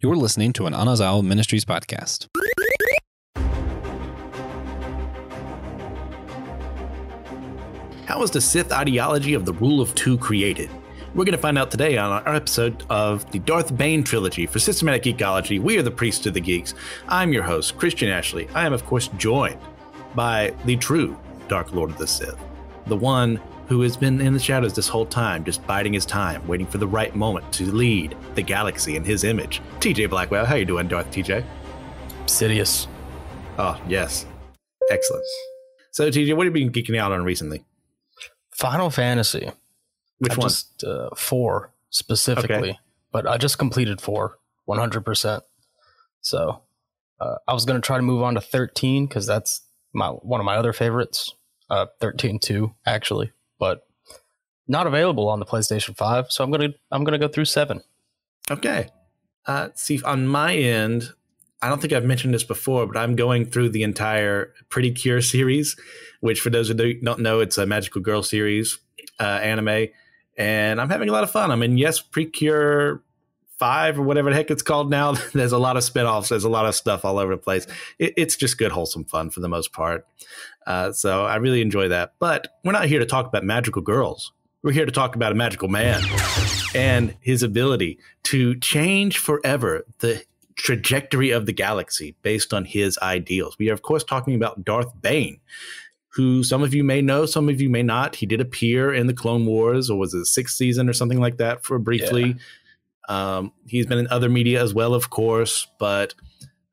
You're listening to an Anazao Ministries podcast. How was the Sith ideology of the Rule of Two created? We're going to find out today on our episode of the Darth Bane trilogy for Systematic Geekology. We are the Priests of the Geeks. I'm your host, Christian Ashley. I am, of course, joined by the true Dark Lord of the Sith, the one who has been in the shadows this whole time, just biding his time, waiting for the right moment to lead the galaxy in his image. TJ Blackwell, how you doing, Darth TJ? Sidious. Oh, yes. Excellent. So, TJ, what have you been geeking out on recently? Final Fantasy. Which one? Just 4 specifically, okay. But I just completed 4, 100%. So I was going to try to move on to 13 because that's one of my other favorites. 13 too, actually, but not available on the PlayStation 5. So I'm gonna go through 7. Okay. See, on my end, I don't think I've mentioned this before, but I'm going through the entire Pretty Cure series, which for those who don't know, it's a magical girl series anime, and I'm having a lot of fun. I mean, yes, Pretty Cure 5 or whatever the heck it's called now. There's a lot of spinoffs. There's a lot of stuff all over the place. It's just good, wholesome fun for the most part. So I really enjoy that. But we're not here to talk about magical girls. We're here to talk about a magical man and his ability to change forever the trajectory of the galaxy based on his ideals. We are, of course, talking about Darth Bane, who some of you may know, some of you may not. He did appear in the Clone Wars, or was it the 6th season or something like that for briefly. Yeah. He's been in other media as well, of course. But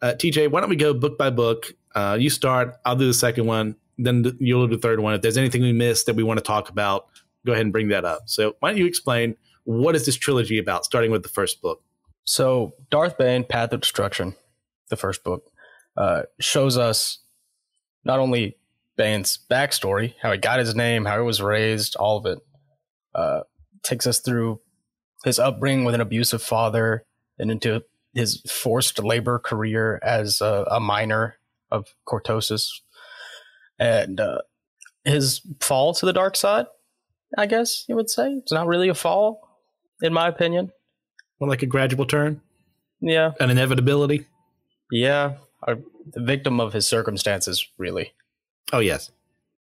TJ, why don't we go book by book? You start, I'll do the second one, then you'll do the third one. If there's anything we missed that we want to talk about, go ahead and bring that up. So why don't you explain, what is this trilogy about, starting with the first book? So Darth Bane, Path of Destruction, the first book, shows us not only Bane's backstory, how he got his name, how he was raised, all of it. Takes us through his upbringing with an abusive father and into his forced labor career as a miner of cortosis, and his fall to the dark side, I guess you would say. It's not really a fall, in my opinion. More like a gradual turn? Yeah. An inevitability? Yeah. The victim of his circumstances, really. Oh, yes.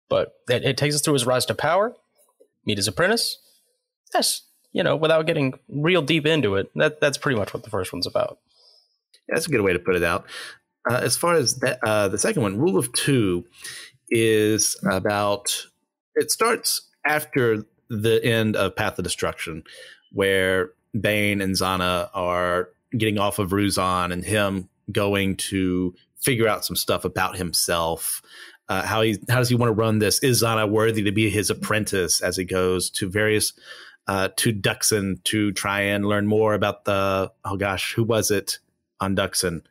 But it takes us through his rise to power, meet his apprentice. That's, without getting real deep into it, that's pretty much what the first one's about. Yeah, that's a good way to put it out. As far as the second one, Rule of Two is about, it starts after the end of Path of Destruction, where Bane and Zana are getting off of Ruzon and him going to figure out some stuff about himself. How does he want to run this? Is Zana worthy to be his apprentice as he goes to various to Duxon to try and learn more about the, who was it on Duxon?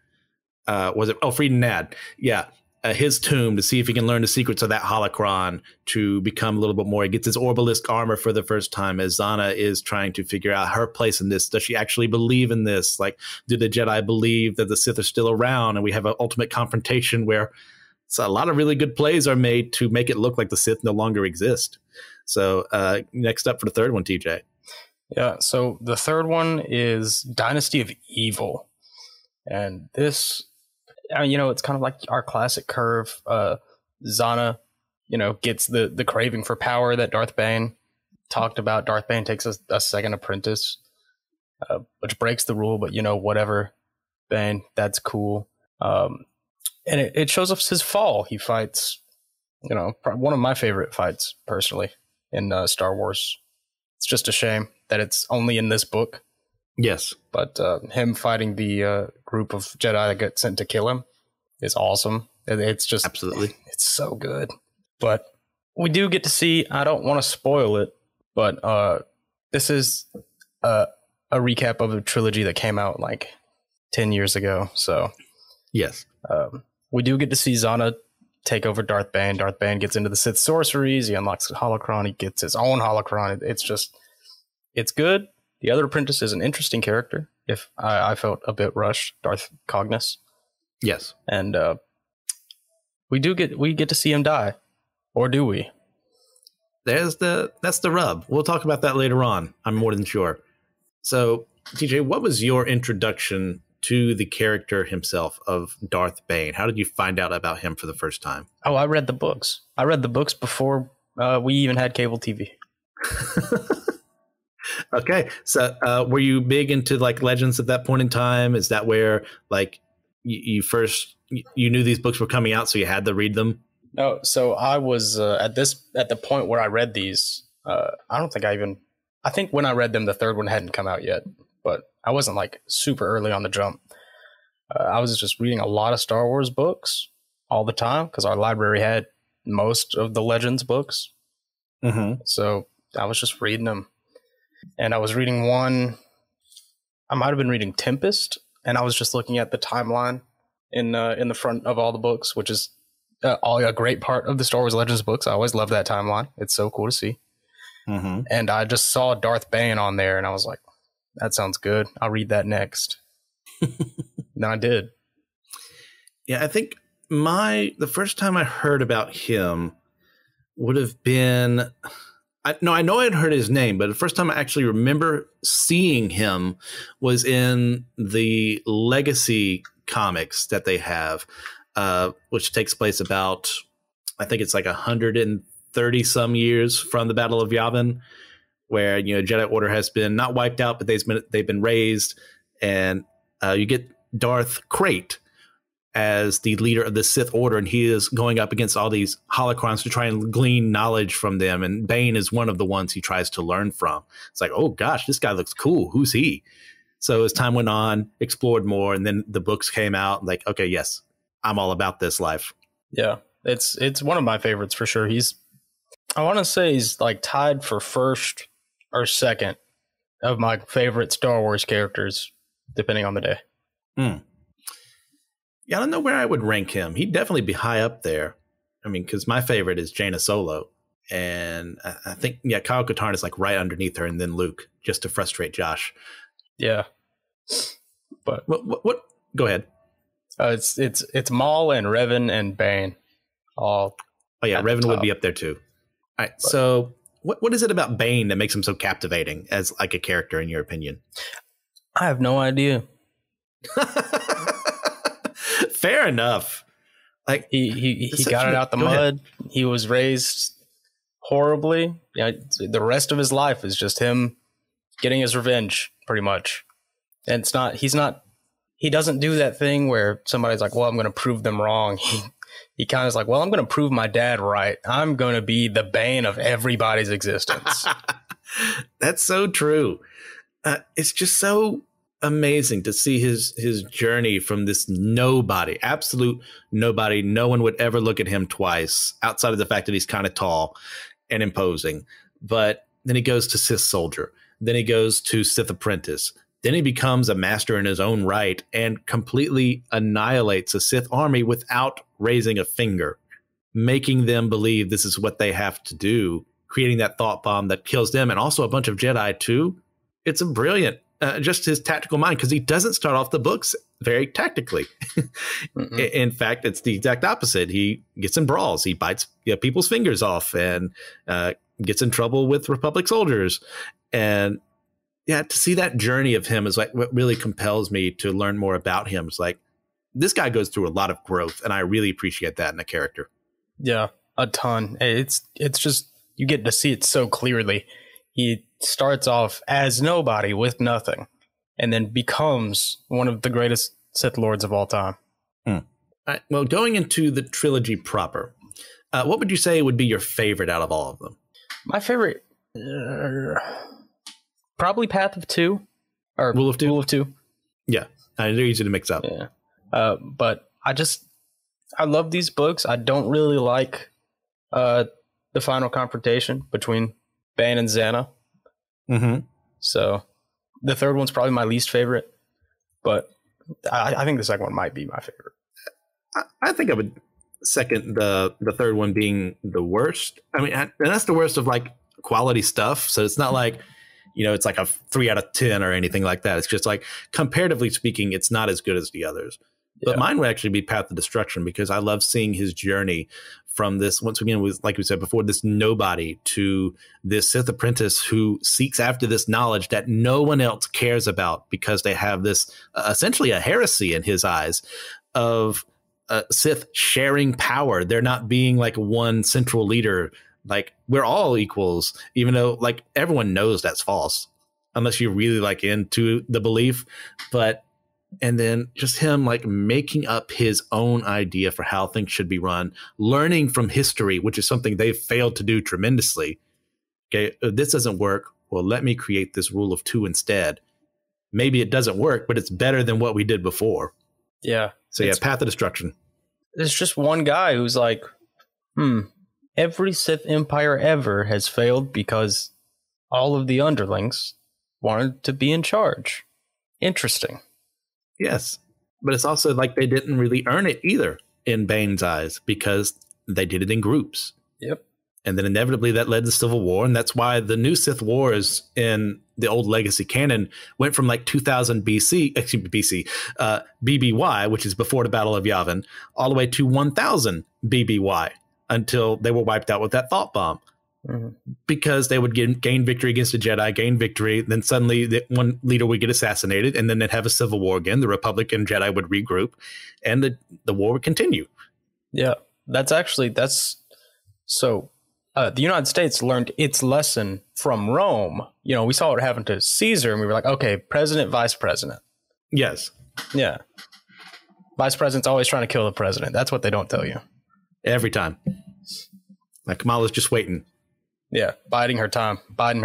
Was it Frieden Nad? Yeah. His tomb, to see if he can learn the secrets of that holocron to become a little bit more. He gets his Orbalisk armor for the first time as Zana is trying to figure out her place in this. Does she actually believe in this? Like, do the Jedi believe that the Sith are still around? And we have an ultimate confrontation where a lot of really good plays are made to make it look like the Sith no longer exist. So next up for the third one, TJ. Yeah, so the third one is Dynasty of Evil. And this, it's kind of like our classic curve. Zana, gets the craving for power that Darth Bane talked about. Darth Bane takes a second apprentice, which breaks the rule, but whatever, Bane, that's cool. And it shows us his fall. He fights, one of my favorite fights, personally, in Star Wars. It's just a shame that it's only in this book. Yes. But him fighting the group of Jedi that get sent to kill him is awesome. It's just... Absolutely. It's so good. But we do get to see... I don't want to spoil it, but this is a recap of a trilogy that came out like 10 years ago. So... Yes. We do get to see Zana take over Darth Bane. Darth Bane gets into the Sith sorceries. He unlocks the holocron. He gets his own holocron. It's good. The other apprentice is an interesting character. If I felt a bit rushed, Darth Cognis. Yes. And we get to see him die. Or do we? That's the rub. We'll talk about that later on. I'm more than sure. So, TJ, what was your introduction to the character himself of Darth Bane? How did you find out about him for the first time? Oh, I read the books. I read the books before we even had cable TV. Okay, so were you big into like Legends at that point in time? Is that where like you first you knew these books were coming out, so you had to read them? No, so I was at the point where I read these. I think when I read them, the third one hadn't come out yet, but I wasn't like super early on the jump. I was just reading a lot of Star Wars books all the time because our library had most of the Legends books. Mm-hmm. So I was just reading them. And I was reading one, I might have been reading Tempest, and I was just looking at the timeline in the front of all the books, which is a great part of the Star Wars Legends books. I always love that timeline. It's so cool to see. Mm-hmm. And I just saw Darth Bane on there, and I was like, that sounds good. I'll read that next. Then I did. Yeah, I think the first time I heard about him would have been... I know I'd heard his name, but the first time I actually remember seeing him was in the Legacy comics that they have, which takes place about, I think it's like 130 some years from the Battle of Yavin, where Jedi Order has been not wiped out, but they've been raised, and you get Darth Krayt as the leader of the Sith Order, and he is going up against all these holocrons to try and glean knowledge from them, and Bane is one of the ones he tries to learn from. It's like, oh gosh, this guy looks cool. Who's he? So as time went on, explored more, and then the books came out, like, okay, yes, I'm all about this life. Yeah, it's one of my favorites for sure. I want to say he's like tied for first or second of my favorite Star Wars characters, depending on the day. Yeah, I don't know where I would rank him. He'd definitely be high up there. I mean, because my favorite is Jaina Solo. And I think, Kyle Katarn is like right underneath her, and then Luke, just to frustrate Josh. Yeah. But what? Go ahead. It's Maul and Revan and Bane. All. Oh, yeah, Revan would be up there too. All right, so what is it about Bane that makes him so captivating as like a character, in your opinion? I have no idea. Fair enough. Like he got it out the mud. He was raised horribly. Yeah, the rest of his life is just him getting his revenge, pretty much. And he doesn't do that thing where somebody's like, well, I'm going to prove them wrong. He kind of is like, well, I'm going to prove my dad right. I'm going to be the bane of everybody's existence. That's so true. It's just so amazing to see his journey from this nobody, absolute nobody. No one would ever look at him twice, outside of the fact that he's kind of tall and imposing. But then he goes to Sith soldier. Then he goes to Sith apprentice. Then he becomes a master in his own right and completely annihilates a Sith army without raising a finger, making them believe this is what they have to do, creating that thought bomb that kills them and also a bunch of Jedi too. It's a brilliant, just his tactical mind, because he doesn't start off the books very tactically. In fact, it's the exact opposite. He gets in brawls. He bites people's fingers off and gets in trouble with Republic soldiers. And yeah, to see that journey of him is like what really compels me to learn more about him. It's like, this guy goes through a lot of growth, and I really appreciate that in a character. Yeah, a ton. It's just, you get to see it so clearly. He starts off as nobody with nothing, and then becomes one of the greatest Sith Lords of all time. All right, well, going into the trilogy proper, what would you say would be your favorite out of all of them? My favorite, probably Path of Two, or Rule of Two. Rule of Two. Yeah, they're easy to mix up. Yeah, but I love these books. I don't really like the final confrontation between Bane and Xana. Mm-hmm. So the third one's probably my least favorite, but I think the second one might be my favorite. I think I would second the third one being the worst. I mean, and that's the worst of like quality stuff. So it's not like, it's like a 3 out of 10 or anything like that. It's just like, comparatively speaking, it's not as good as the others. But mine would actually be Path of Destruction, because I love seeing his journey from this, once again, was like we said before, this nobody to this Sith apprentice who seeks after this knowledge that no one else cares about, because they have this essentially a heresy in his eyes of Sith sharing power. They're not being like one central leader. Like, we're all equals, even though like everyone knows that's false, unless you're really like into the belief. But and then just him like making up his own idea for how things should be run, learning from history, which is something they've failed to do tremendously. Okay, this doesn't work. Well, let me create this rule of 2 instead. Maybe it doesn't work, but it's better than what we did before. Yeah. So yeah, Path of Destruction. There's just one guy who's like, every Sith Empire ever has failed because all of the underlings wanted to be in charge. Interesting. Yes, but it's also like they didn't really earn it either in Bane's eyes, because they did it in groups. Yep. And then inevitably that led to Civil War. And that's why the new Sith Wars in the old legacy canon went from like 2000 BBY, which is before the Battle of Yavin, all the way to 1000 BBY until they were wiped out with that thought bomb. Because they would gain victory against a Jedi, gain victory, then suddenly one leader would get assassinated, and then they'd have a civil war again. The Republic and Jedi would regroup, and the war would continue. Yeah, so the United States learned its lesson from Rome. You know, we saw what happened to Caesar, and we were like, okay, president, vice president. Yes. Yeah. Vice president's always trying to kill the president. That's what they don't tell you. Every time. Like Kamala's just waiting. Yeah, biding her time. All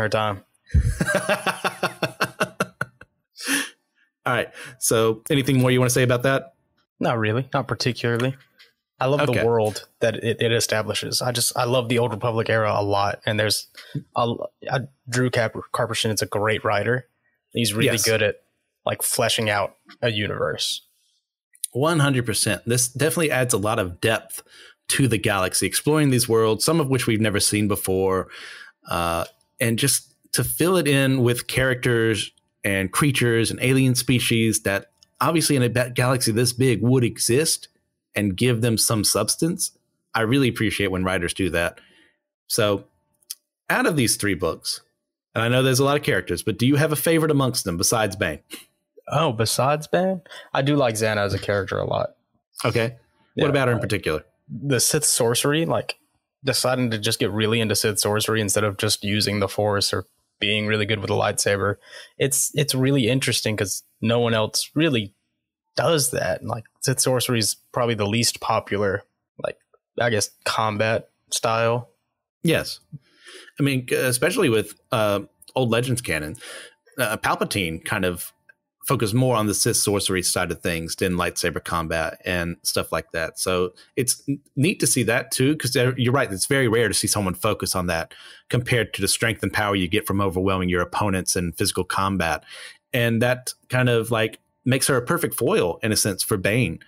right. So anything more you want to say about that? Not really. Not particularly. I love the world that it establishes. I love the Old Republic era a lot. And Drew Karpyshyn is a great writer. He's really good at like fleshing out a universe. 100%. This definitely adds a lot of depth to the galaxy, exploring these worlds, some of which we've never seen before, and just to fill it in with characters and creatures and alien species that obviously in a galaxy this big would exist, and give them some substance. I really appreciate when writers do that. So out of these 3 books, and I know there's a lot of characters, but do you have a favorite amongst them besides Bane? Oh, besides Bane? I do like Xana as a character a lot. Okay. What about her in particular? The Sith sorcery, like deciding to just get really into Sith sorcery instead of just using the Force or being really good with a lightsaber. It's really interesting because no one else really does that. Like Sith sorcery is probably the least popular, like, I guess, combat style. Yes. I mean, especially with old Legends canon, Palpatine kind of focus more on the Sith sorcery side of things than lightsaber combat and stuff like that. So it's neat to see that too, because you're right. It's very rare to see someone focus on that compared to the strength and power you get from overwhelming your opponents in physical combat. And that kind of like makes her a perfect foil in a sense for Bane,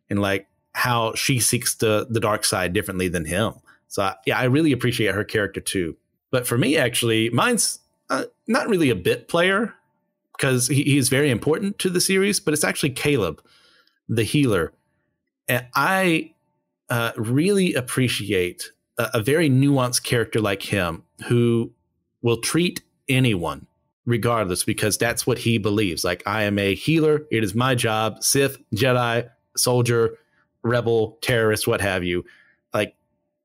and like how she seeks the dark side differently than him. So I really appreciate her character too. But for me, actually, mine's not really a bit player, because he is very important to the series, but it's actually Caleb, the healer. And I really appreciate a very nuanced character like him who will treat anyone regardless, because that's what he believes. Like, I am a healer. It is my job. Sith, Jedi, soldier, rebel, terrorist, what have you. Like,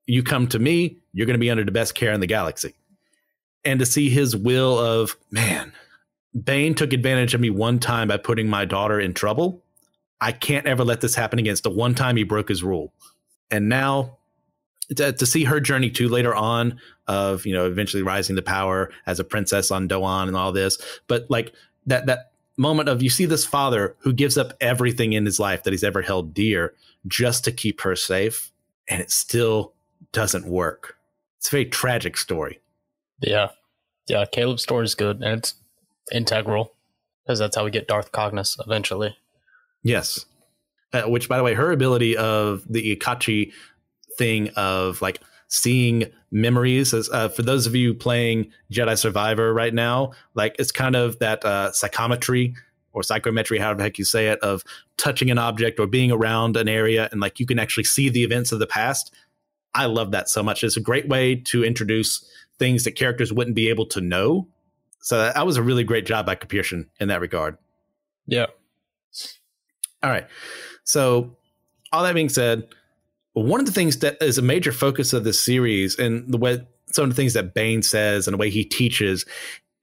you come to me, you're going to be under the best care in the galaxy. And to see his will of, man, Bane took advantage of me one time by putting my daughter in trouble. I can't ever let this happen again. It's the one time he broke his rule. And now to see her journey too later on of, eventually rising to power as a princess on Doan and all this. But like that moment of, you see this father who gives up everything in his life that he's ever held dear just to keep her safe. And it still doesn't work. It's a very tragic story. Yeah. Yeah. Caleb's story is good. And it's integral, because that's how we get Darth Cognos eventually. Yes. Which, by the way, her ability of the Ikachi thing of like seeing memories, as for those of you playing Jedi Survivor right now, like it's kind of that psychometry or psychometry, however the heck you say it, of touching an object or being around an area and like you can actually see the events of the past. I love that so much. It's a great way to introduce things that characters wouldn't be able to know. So that was a really great job by Kapierson in that regard. Yeah. All right. So all that being said, one of the things that is a major focus of this series and the way some of the things that Bane says and the way he teaches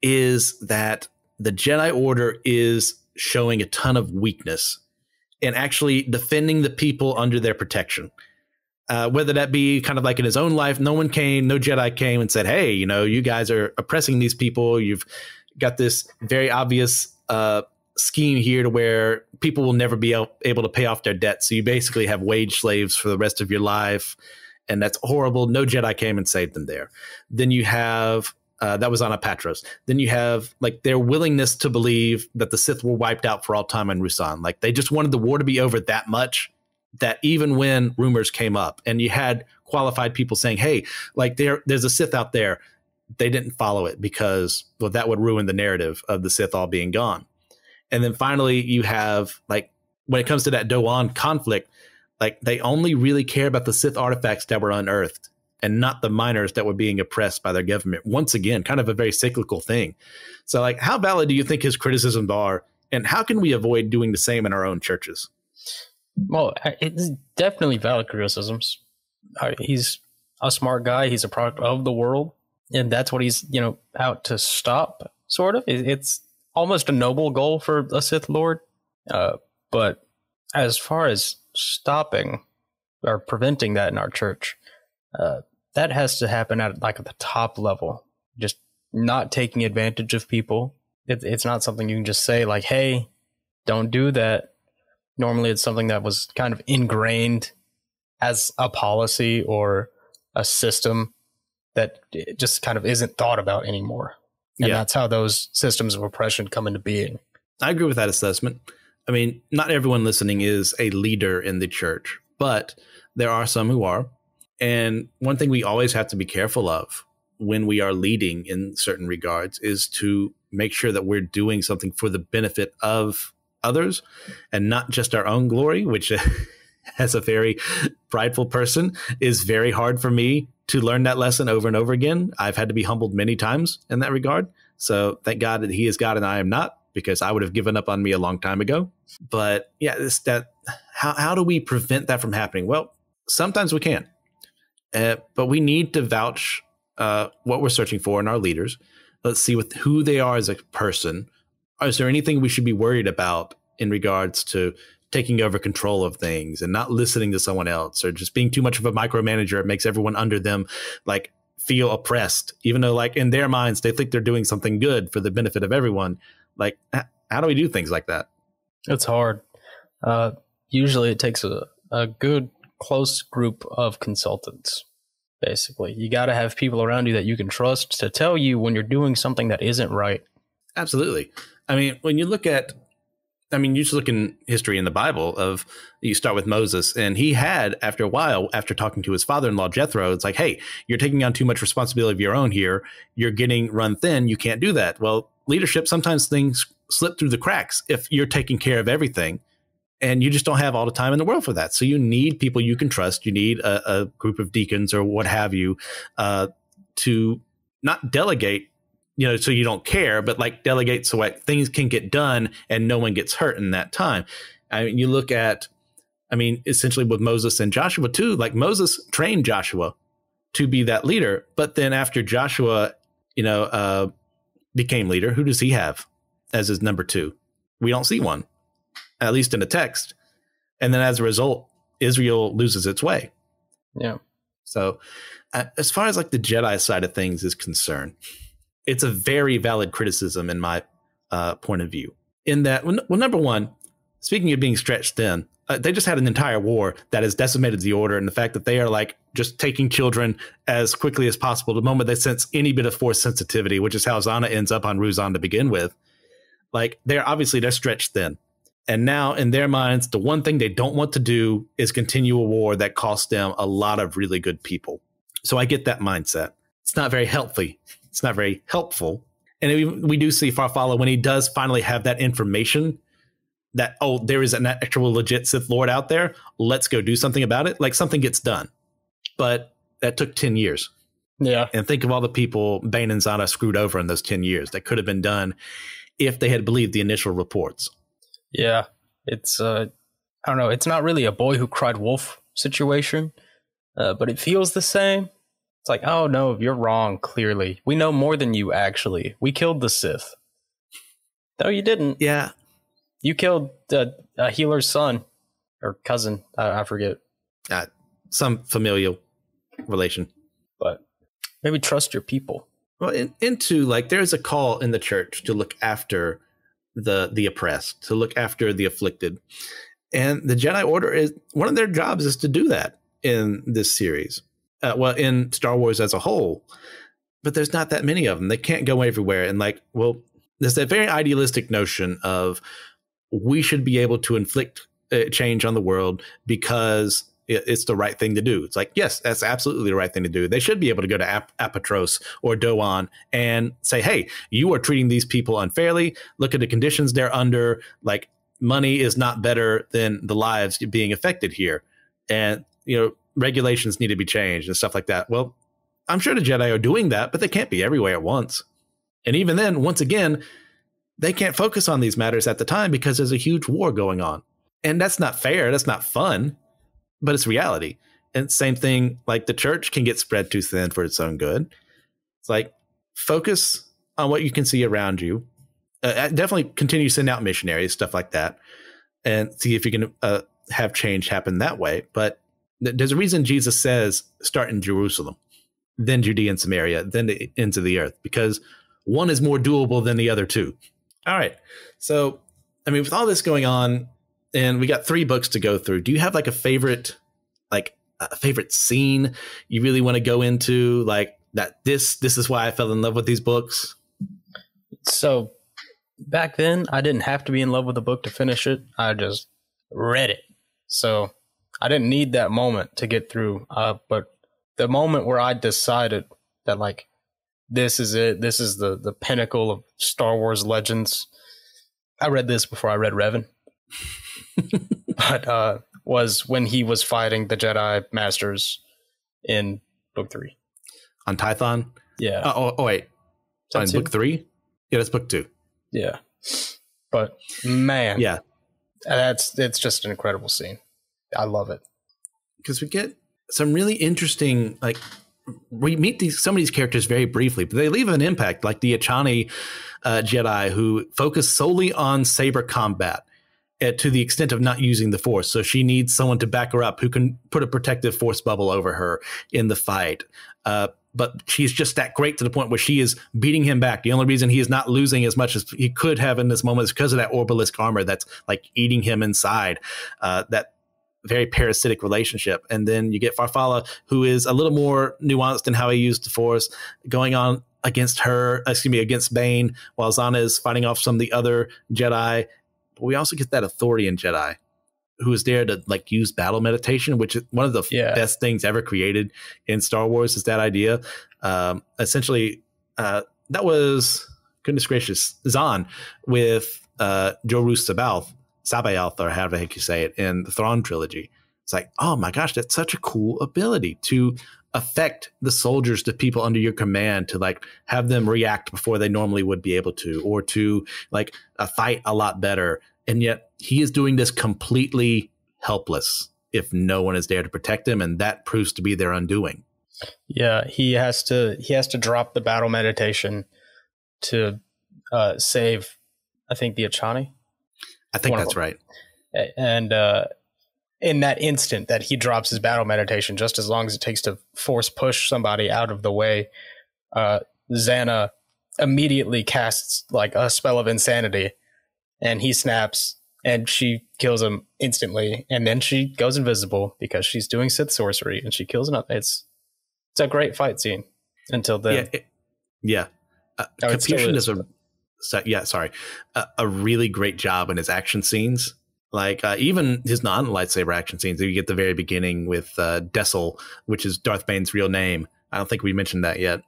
is that the Jedi Order is showing a ton of weakness and actually defending the people under their protection. Whether that be kind of like in his own life, no Jedi came and said, hey, you guys are oppressing these people. You've got this very obvious scheme here to where people will never be able to pay off their debts. So you basically have wage slaves for the rest of your life. And that's horrible. No Jedi came and saved them there. Then you have that was on Apatros. Then you have like their willingness to believe that the Sith were wiped out for all time on Rusan. Like they just wanted the war to be over that much that even when rumors came up and you had qualified people saying, hey, like there's a Sith out there, they didn't follow it because, well, that would ruin the narrative of the Sith all being gone. And then finally you have like, when it comes to that Doan conflict, like they only really care about the Sith artifacts that were unearthed and not the miners that were being oppressed by their government. Once again, kind of a very cyclical thing. So like, how valid do you think his criticisms are? And how can we avoid doing the same in our own churches? Well, it's definitely valid criticisms. He's a smart guy. He's a product of the world. And that's what he's, out to stop, sort of. It's almost a noble goal for a Sith Lord. But as far as stopping or preventing that in our church, that has to happen at the top level. Just not taking advantage of people. It's not something you can just say like, hey, don't do that. Normally it's something that was kind of ingrained as a policy or a system that just kind of isn't thought about anymore. And that's how those systems of oppression come into being. I agree with that assessment. I mean, not everyone listening is a leader in the church, but there are some who are. And one thing we always have to be careful of when we are leading in certain regards is to make sure that we're doing something for the benefit of others and not just our own glory, which as a very prideful person is very hard for me to learn that lesson over and over again. I've had to be humbled many times in that regard. So thank God that he is God and I am not, because I would have given up on me a long time ago. But yeah, how do we prevent that from happening? Well, sometimes we can, but we need to vouch what we're searching for in our leaders. Let's see who they are as a person. Is there anything we should be worried about in regards to taking over control of things and not listening to someone else, or just being too much of a micromanager? It makes everyone under them like feel oppressed, even though like in their minds, they think they're doing something good for the benefit of everyone. Like, how do we do things like that? It's hard. Usually it takes a good close group of consultants. Basically, you got to have people around you that you can trust to tell you when you're doing something that isn't right. Absolutely. I mean, when you look at, you just look in history in the Bible you start with Moses, and he had, after a while, after talking to his father-in-law, Jethro, it's like, hey, you're taking on too much responsibility of your own here. You're getting run thin. You can't do that. Well, leadership, sometimes things slip through the cracks if you're taking care of everything, and you just don't have all the time in the world for that. So you need people you can trust. You need a group of deacons or what have you to not delegate, so you don't care, but like delegate so like things can get done and no one gets hurt in that time. I mean, you look at, essentially with Moses and Joshua too, like Moses trained Joshua to be that leader. But then after Joshua, became leader, who does he have as his number two? We don't see one, at least in the text. And then as a result, Israel loses its way. Yeah. So as far as like the Jedi side of things is concerned, it's a very valid criticism in my point of view, in that, well, number one, speaking of being stretched thin, they just had an entire war that has decimated the order. And the fact that they are like just taking children as quickly as possible the moment they sense any bit of force sensitivity, which is how Zana ends up on Ruzan to begin with. Like they're stretched thin. And now in their minds, the one thing they don't want to do is continue a war that costs them a lot of really good people. So I get that mindset. It's not very healthy. It's not very helpful. And we do see Farfalla when he does finally have that information that, oh, there is an actual legit Sith Lord out there. Let's go do something about it. Like something gets done. But that took 10 years. Yeah. And think of all the people Bane and Zana screwed over in those 10 years that could have been done if they had believed the initial reports. Yeah. It's, I don't know. It's not really a boy who cried wolf situation, but it feels the same. It's like, oh, no, you're wrong, clearly. We know more than you, actually. We killed the Sith. No, you didn't. Yeah. You killed a healer's son or cousin. I forget. Some familial relation. But maybe trust your people. Well, into like there's a call in the church to look after the oppressed, to look after the afflicted. And the Jedi Order is one of their jobs is to do that in this series. Well, in Star Wars as a whole. But there's not that many of them. They can't go everywhere. And like, well, there's that very idealistic notion of we should be able to inflict change on the world because it's the right thing to do. It's like, yes, that's absolutely the right thing to do. They should be able to go to Apatros or Doan and say, hey, you are treating these people unfairly. Look at the conditions they're under. Like, money is not better than the lives being affected here. And, you know, regulations need to be changed and stuff like that. Well, I'm sure the Jedi are doing that, but they can't be everywhere at once. And even then, once again, they can't focus on these matters at the time because there's a huge war going on. And that's not fair. That's not fun, but it's reality. And same thing, like the church can get spread too thin for its own good. It's like, focus on what you can see around you. Definitely continue to send out missionaries, stuff like that, and see if you can have change happen that way. But there's a reason Jesus says start in Jerusalem, then Judea and Samaria, then the ends of the earth, because one is more doable than the other two. All right. So, I mean, with all this going on, and we got 3 books to go through, do you have like a favorite scene you really want to go into? Like that this is why I fell in love with these books? So back then, I didn't have to be in love with the book to finish it. I just read it. So I didn't need that moment to get through. But the moment where I decided that, like, this is it. This is the pinnacle of Star Wars legends. I read this before I read Revan. But was when he was fighting the Jedi Masters in Book 3. On Tython? Yeah. Oh wait. On Book 3? Yeah, that's Book 2. Yeah. But, man. Yeah. It's just an incredible scene. I love it. Because we get some really interesting, like, we meet some of these characters very briefly, but they leave an impact, like the Achani Jedi, who focus solely on saber combat to the extent of not using the Force. So she needs someone to back her up who can put a protective Force bubble over her in the fight. But she's just that great to the point where she is beating him back. The only reason he is not losing as much as he could have in this moment is because of that Orbalisk armor that's like eating him inside. That very parasitic relationship. And then you get Farfalla, who is a little more nuanced in how he used the Force, going on against Bane, while Zana is fighting off some of the other Jedi. But we also get that Authorian Jedi who is there to like use battle meditation, which is one of the best things ever created in Star Wars, is that idea. Essentially, that was, goodness gracious, Zahn with Jorus Sabaoth, or however the heck you say it, in the Thrawn trilogy. It's like, oh my gosh, that's such a cool ability to affect the soldiers, the people under your command, to like have them react before they normally would be able to, or to like fight a lot better. And yet he is doing this completely helpless if no one is there to protect him, and that proves to be their undoing. Yeah, he has to drop the battle meditation to save, I think, the Achani. I think that's right. And in that instant that he drops his battle meditation, just as long as it takes to force push somebody out of the way, Zana immediately casts like a spell of insanity, and he snaps, and she kills him instantly, and then she goes invisible because she's doing Sith sorcery, and she kills another. It's a great fight scene until then. Capuchin is a really great job in his action scenes. Like even his non-lightsaber action scenes. You get the very beginning with Dessel, which is Darth Bane's real name. I don't think we mentioned that yet.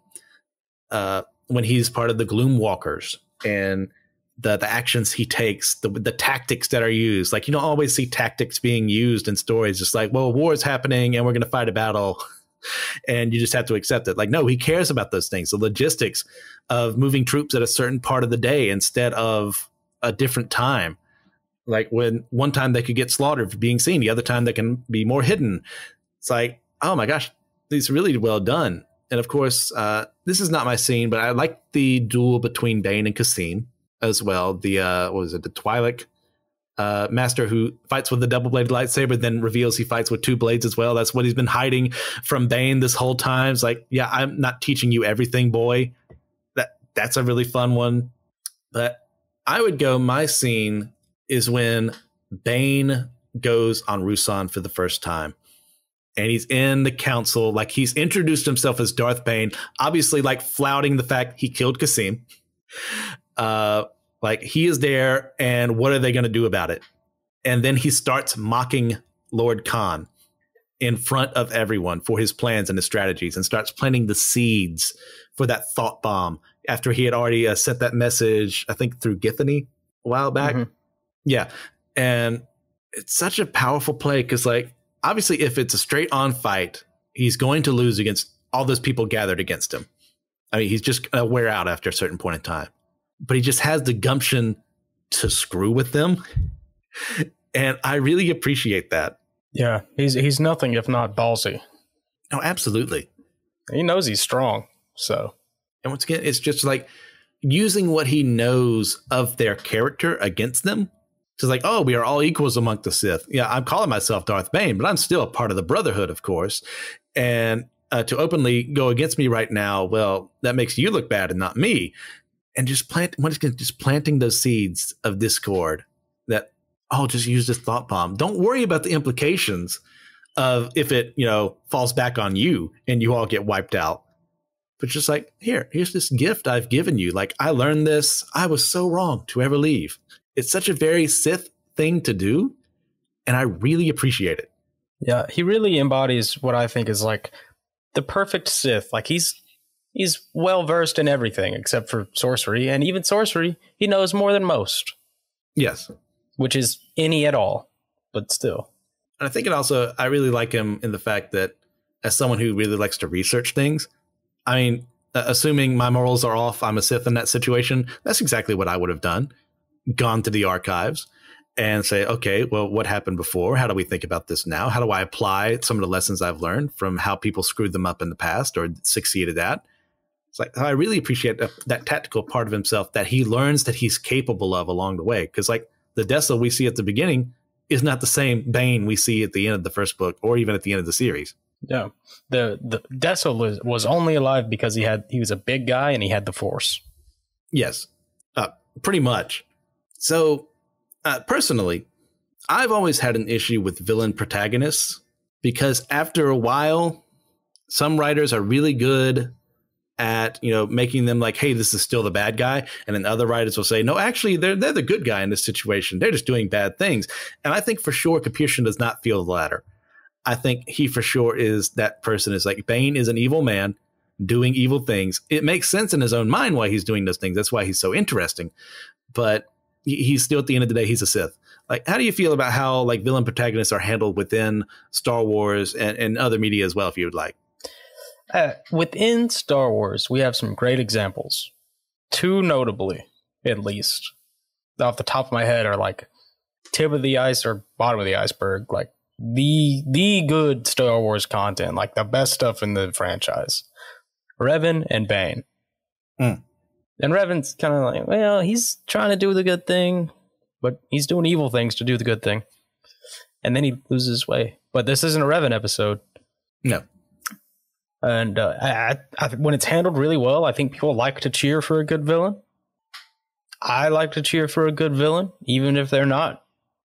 When he's part of the Gloom Walkers, and the actions he takes, the tactics that are used. Like, you don't always see tactics being used in stories. Just like, well, war is happening and we're going to fight a battle. And you just have to accept it. Like, no, he cares about those things. The logistics of moving troops at a certain part of the day instead of a different time. Like when one time they could get slaughtered for being seen, the other time they can be more hidden. It's like, oh my gosh, it's really well done. And of course, this is not my scene, but I like the duel between Bane and Kasim as well. The what was it? The Twi'lek master who fights with the double-bladed lightsaber, then reveals he fights with two blades as well. That's what he's been hiding from Bane this whole time. It's like, yeah, I'm not teaching you everything, boy. That's a really fun one. But I would go, my scene is when Bane goes on Ruusan for the first time. And he's in the council, like he's introduced himself as Darth Bane, obviously like flouting the fact he killed Kasim. Like he is there, and what are they going to do about it? And then he starts mocking Lord Khan in front of everyone for his plans and his strategies, and starts planting the seeds for that thought bomb after he had already sent that message, I think through Githany a while back. Mm-hmm. Yeah. And it's such a powerful play because, like, obviously if it's a straight on fight, he's going to lose against all those people gathered against him. I mean, he's just going to wear out after a certain point in time. But he just has the gumption to screw with them. And I really appreciate that. Yeah, he's nothing if not ballsy. Oh, absolutely. He knows he's strong, so. And once again, it's just like using what he knows of their character against them. It's like, oh, we are all equals among the Sith. Yeah, I'm calling myself Darth Bane, but I'm still a part of the Brotherhood, of course. And to openly go against me right now, well, that makes you look bad and not me. And just planting those seeds of discord that, oh, just use this thought bomb. Don't worry about the implications of if it, falls back on you and you all get wiped out. But just like, here's this gift I've given you. Like, I learned this. I was so wrong to ever leave. It's such a very Sith thing to do. And I really appreciate it. Yeah, he really embodies what I think is like the perfect Sith. Like he's well versed in everything except for sorcery, and even sorcery, he knows more than most. Yes. Which is any at all, but still. And I think I really like him in the fact that as someone who really likes to research things, I mean, assuming my morals are off, I'm a Sith in that situation, that's exactly what I would have done. Gone to the archives and say, okay, well, what happened before? How do we think about this now? How do I apply some of the lessons I've learned from how people screwed them up in the past or succeeded at? It's like, I really appreciate that tactical part of himself that he learns that he's capable of along the way. Because like the Dessa we see at the beginning is not the same Bane we see at the end of the first book or even at the end of the series. Yeah. The Dessa was only alive because he was a big guy and he had the Force. Yes, pretty much. So personally, I've always had an issue with villain protagonists because after a while, some writers are really good at, making them like, hey, this is still the bad guy. And then other writers will say, no, actually, they're the good guy in this situation. They're just doing bad things. And I think for sure Capuchin does not feel the latter. I think he for sure is that person is like, Bane is an evil man doing evil things. It makes sense in his own mind why he's doing those things. That's why he's so interesting. But he's still, at the end of the day, he's a Sith. Like, how do you feel about how like villain protagonists are handled within Star Wars and other media as well, if you would like? Within Star Wars, we have some great examples. Two notably, at least, off the top of my head, are like tip of the ice or bottom of the iceberg, like the good Star Wars content, like the best stuff in the franchise. Revan and Bane. And Revan's kind of like, well, he's trying to do the good thing, but he's doing evil things to do the good thing. And then he loses his way. But this isn't a Revan episode. No. And when it's handled really well, I think people like to cheer for a good villain. I like to cheer for a good villain, even if they're not,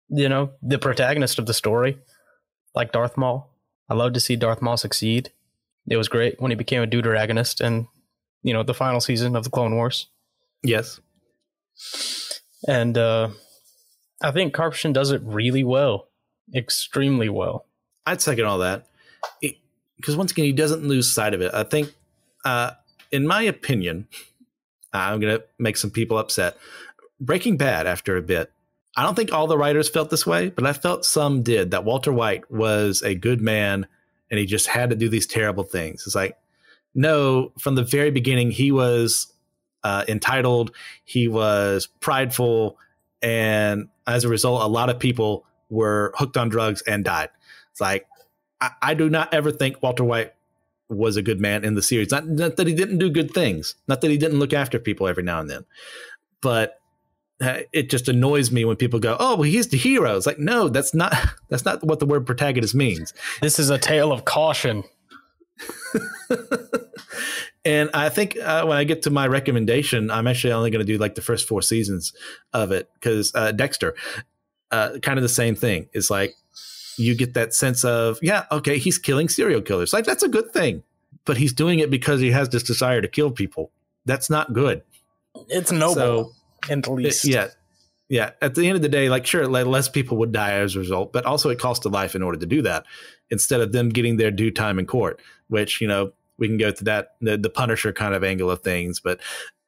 the protagonist of the story, like Darth Maul. I love to see Darth Maul succeed. It was great when he became a deuteragonist in, the final season of the Clone Wars. Yes. And I think Capuchin does it really well, extremely well. I'd second all that. Because once again, he doesn't lose sight of it. I think, in my opinion, I'm going to make some people upset. Breaking Bad, after a bit, I don't think all the writers felt this way, but I felt some did, that Walter White was a good man and he just had to do these terrible things. It's like, no, from the very beginning, he was entitled, he was prideful, and as a result, a lot of people were hooked on drugs and died. It's like, I do not ever think Walter White was a good man in the series. Not that he didn't do good things, not that he didn't look after people every now and then, but it just annoys me when people go, "Oh, well, he's the hero." It's like, no, that's not what the word protagonist means. This is a tale of caution. And I think when I get to my recommendation, I'm actually only going to do like the first 4 seasons of it, because Dexter, kind of the same thing. It's like you get that sense of, yeah, okay, he's killing serial killers. Like, that's a good thing, but he's doing it because he has this desire to kill people. That's not good. It's noble. So, at least. Yeah. At the end of the day, like, sure, less people would die as a result, but also it cost a life in order to do that, instead of them getting their due time in court, which, we can go to that, the Punisher kind of angle of things. But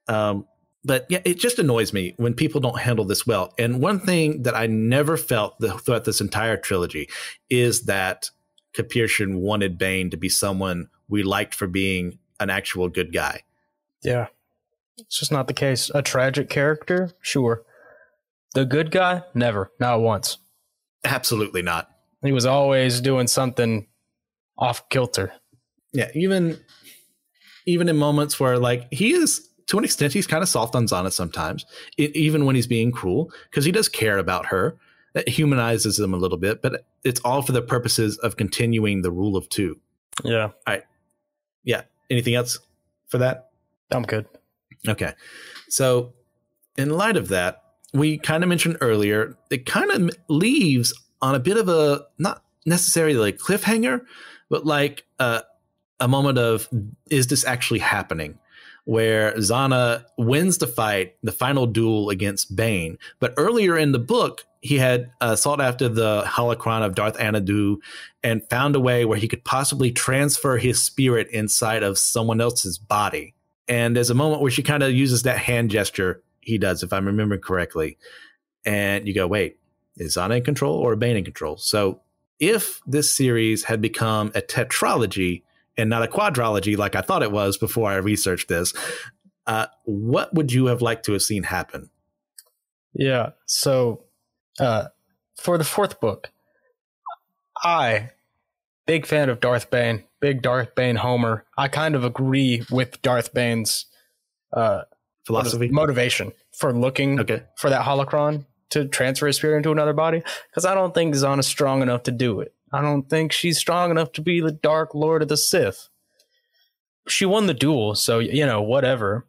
yeah, it just annoys me when people don't handle this well. And one thing that I never felt throughout this entire trilogy is that Kapirtian wanted Bane to be someone we liked for being an actual good guy. Yeah. It's just not the case. A tragic character? Sure. The good guy? Never. Not once. Absolutely not. He was always doing something off kilter. Yeah, even in moments where, like, he is, to an extent, he's kind of soft on Zana sometimes, even when he's being cruel, because he does care about her. That humanizes him a little bit, but it's all for the purposes of continuing the rule of 2. Yeah. All right. Yeah. Anything else for that? I'm good. Okay. So in light of that, we kind of mentioned earlier, it kind of leaves on a bit of a, not necessarily like cliffhanger, but like a moment of, is this actually happening? Where Zana wins the fight, the final duel against Bane. But earlier in the book, he had sought after the holocron of Darth Anazao and found a way where he could possibly transfer his spirit inside of someone else's body. And there's a moment where she kind of uses that hand gesture he does, if I'm remembering correctly. And you go, wait, is Zana in control or Bane in control? So if this series had become a tetralogy and not a quadrology like I thought it was before I researched this, what would you have liked to have seen happen? Yeah, so for the 4th book, big fan of Darth Bane, big Darth Bane homer. I kind of agree with Darth Bane's philosophy, motivation for looking for that holocron to transfer his spirit into another body, because I don't think Zana's strong enough to do it. I don't think she's strong enough to be the Dark Lord of the Sith. She won the duel, so, whatever.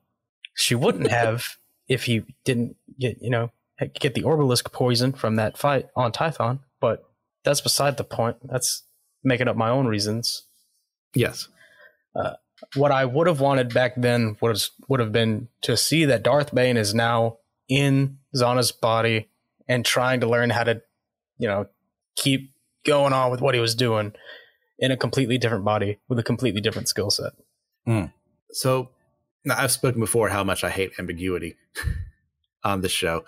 She wouldn't have if he didn't get the Orbalisk poison from that fight on Tython, but that's beside the point. That's making up my own reasons. Yes. What I would have wanted back then would have been to see that Darth Bane is now in Zana's body and trying to learn how to, keep going on with what he was doing in a completely different body with a completely different skill set. So now, I've spoken before how much I hate ambiguity on this show.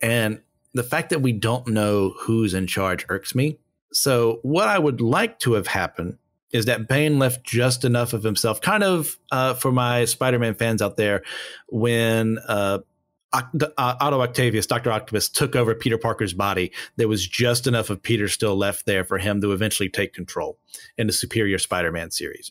And the fact that we don't know who's in charge irks me. So what I would like to have happened is that Bane left just enough of himself, kind of for my Spider-Man fans out there, when Otto Octavius, Dr. Octopus, took over Peter Parker's body, there was just enough of Peter still left there for him to eventually take control in the Superior Spider-Man series.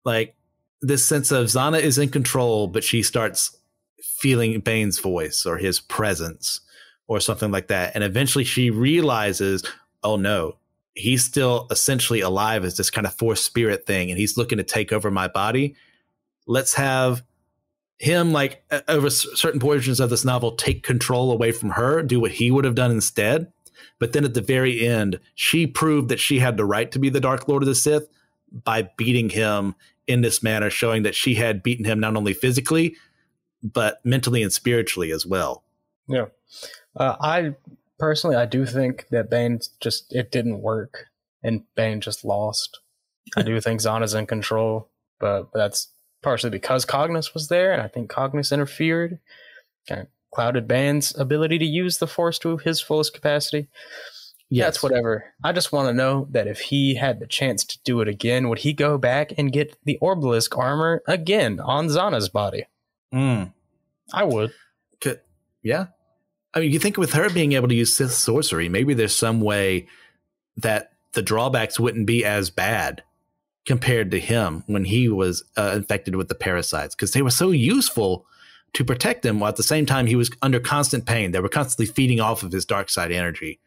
Like, this sense of Zana is in control, but she starts feeling Bane's voice or his presence or something like that. And eventually she realizes, oh no, he's still essentially alive as this kind of force spirit thing, and he's looking to take over my body. Let's have him, like, over certain portions of this novel, take control away from her, do what he would have done instead. But then at the very end, she proved that she had the right to be the Dark Lord of the Sith by beating him in this manner, showing that she had beaten him not only physically, but mentally and spiritually as well. Yeah. I do think that Bane it didn't work and Bane just lost. I do think Zana's in control, but that's partially because Cognos was there, and I think Cognos interfered. Kind of clouded Bane's ability to use the Force to his fullest capacity. Yes. That's whatever. I just want to know that if he had the chance to do it again, would he go back and get the Orbalisk armor again on Zana's body? I would. Yeah. I mean, you think with her being able to use Sith sorcery, maybe there's some way that the drawbacks wouldn't be as bad compared to him when he was infected with the parasites, because they were so useful to protect him, while at the same time he was under constant pain. They were constantly feeding off of his dark side energy.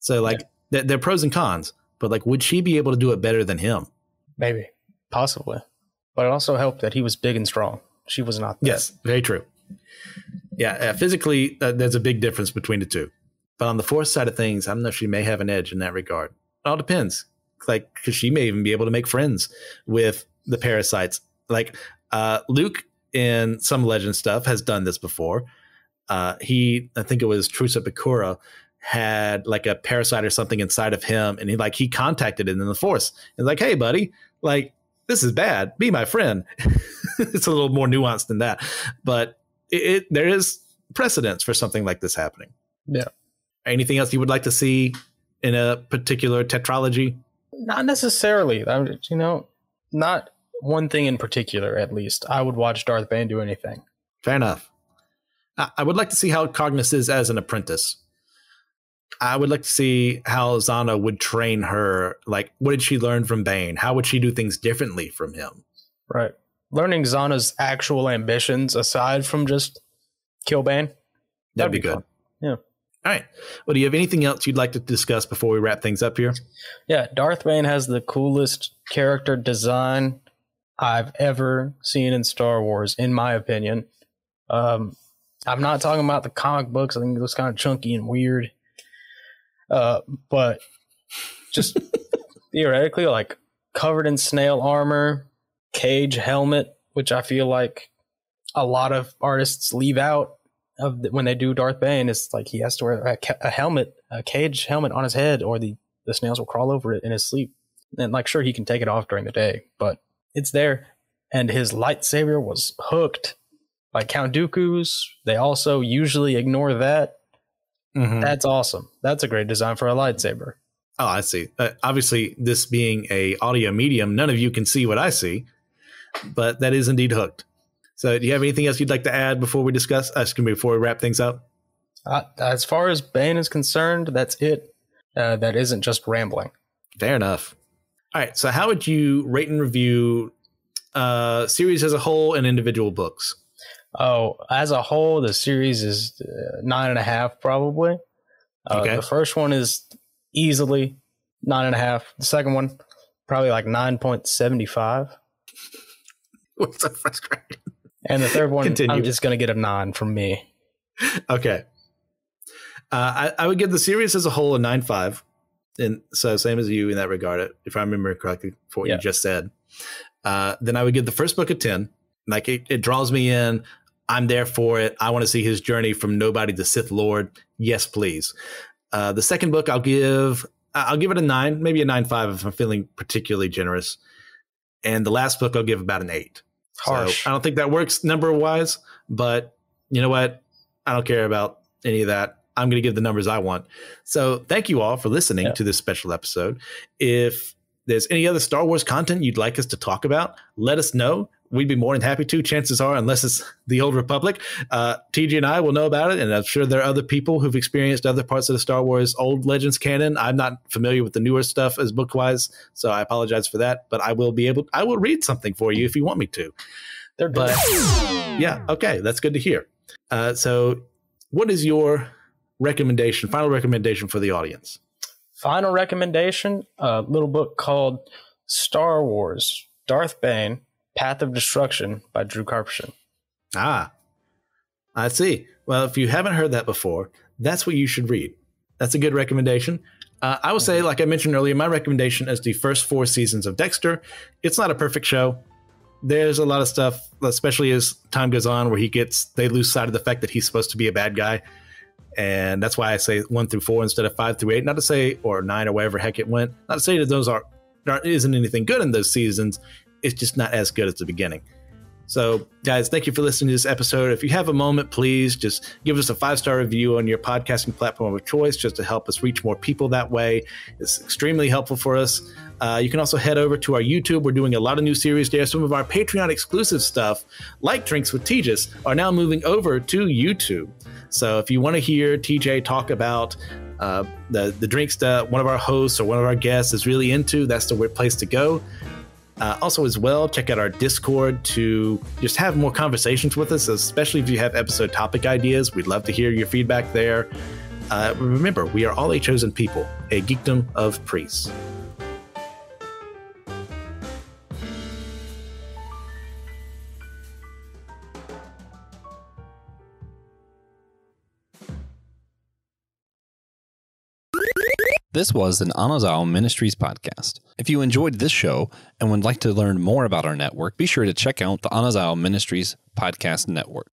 So, like, they're pros and cons, but, like, would she be able to do it better than him? Maybe. Possibly. But it also helped that he was big and strong. She was not that. Yes, very true. Yeah, physically, there's a big difference between the two. But on the Force side of things, I don't know if she may have an edge in that regard. It all depends. Like, because she may even be able to make friends with the parasites. Like, Luke in some Legend stuff has done this before. I think it was Trusa Bakura, had like a parasite or something inside of him, and he contacted it in the Force. And like, hey, buddy, like, this is bad. Be my friend. It's a little more nuanced than that. But there is precedence for something like this happening. Yeah. Anything else you would like to see in a particular tetralogy? Not necessarily. Not one thing in particular, at least. I would watch Darth Bane do anything. Fair enough. I would like to see how Cognis is as an apprentice. I would like to see how Zana would train her. Like, what did she learn from Bane? How would she do things differently from him? Right. Learning Zana's actual ambitions aside from just kill Bane. That'd be good. Fun. Yeah. All right. Well, do you have anything else you'd like to discuss before we wrap things up here? Yeah. Darth Bane has the coolest character design I've ever seen in Star Wars, in my opinion. I'm not talking about the comic books. I think it looks kind of chunky and weird. But just theoretically, like, covered in snail armor, cage helmet, which I feel like a lot of artists leave out of when they do Darth Bane. It's like he has to wear a helmet, a cage helmet on his head, or the snails will crawl over it in his sleep. And, like, sure, he can take it off during the day, but it's there. And his lightsaber was hooked like Count Dooku's. They also usually ignore that. Mm-hmm. That's awesome. That's a great design for a lightsaber. Oh, I see. Obviously, this being a audio medium, none of you can see what I see, but that is indeed hooked. So do you have anything else you'd like to add before we discuss? Before we wrap things up? As far as Bane is concerned, that's it. That isn't just rambling. Fair enough. All right. So how would you rate and review series as a whole and individual books? Oh, as a whole, the series is 9.5 probably. Okay. The first one is easily 9.5. The second one, probably like 9.75. What's so frustrating? And the third one, Continue. I'm just going to get a 9 from me. Okay. I would give the series as a whole a 9.5. And so same as you in that regard, if I remember correctly, for what you just said. Then I would give the first book a 10. Like, it draws me in. I'm there for it. I want to see his journey from nobody to Sith Lord. Yes, please. The second book, I'll give it a 9, maybe a 9.5 if I'm feeling particularly generous. And the last book, I'll give about an 8. Harsh. So I don't think that works number wise, but you know what? I don't care about any of that. I'm going to give the numbers I want. So thank you all for listening to this special episode. If there's any other Star Wars content you'd like us to talk about, let us know. We'd be more than happy to. Chances are, unless it's the Old Republic, TG and I will know about it. And I'm sure there are other people who've experienced other parts of the Star Wars Old Legends canon. I'm not familiar with the newer stuff as book-wise, so I apologize for that. But I will read something for you if you want me to. They're good. Yeah, okay, that's good to hear. So what is your final recommendation for the audience? Final recommendation, a little book called Star Wars, Darth Bane, Path of Destruction by Drew Karpyshyn. Ah, I see. Well, if you haven't heard that before, that's what you should read. That's a good recommendation. I will say, like I mentioned earlier, my recommendation is the first 4 seasons of Dexter. It's not a perfect show. There's a lot of stuff, especially as time goes on, where they lose sight of the fact that he's supposed to be a bad guy. And that's why I say 1 through 4 instead of 5 through 8. Not to say, or 9 or whatever heck it went. Not to say that there isn't anything good in those seasons. It's just not as good as the beginning. So, guys, thank you for listening to this episode. If you have a moment, please just give us a 5-star review on your podcasting platform of choice just to help us reach more people that way. It's extremely helpful for us. You can also head over to our YouTube. We're doing a lot of new series there. Some of our Patreon exclusive stuff, like Drinks with Tejas, are now moving over to YouTube. So if you want to hear TJ talk about the drinks that one of our hosts or one of our guests is really into, that's the place to go. Also, as well, check out our Discord to just have more conversations with us, especially if you have episode topic ideas. We'd love to hear your feedback there. Remember, we are all a chosen people, a geekdom of priests. This was an Anazao Ministries podcast. If you enjoyed this show and would like to learn more about our network, be sure to check out the Anazao Ministries podcast network.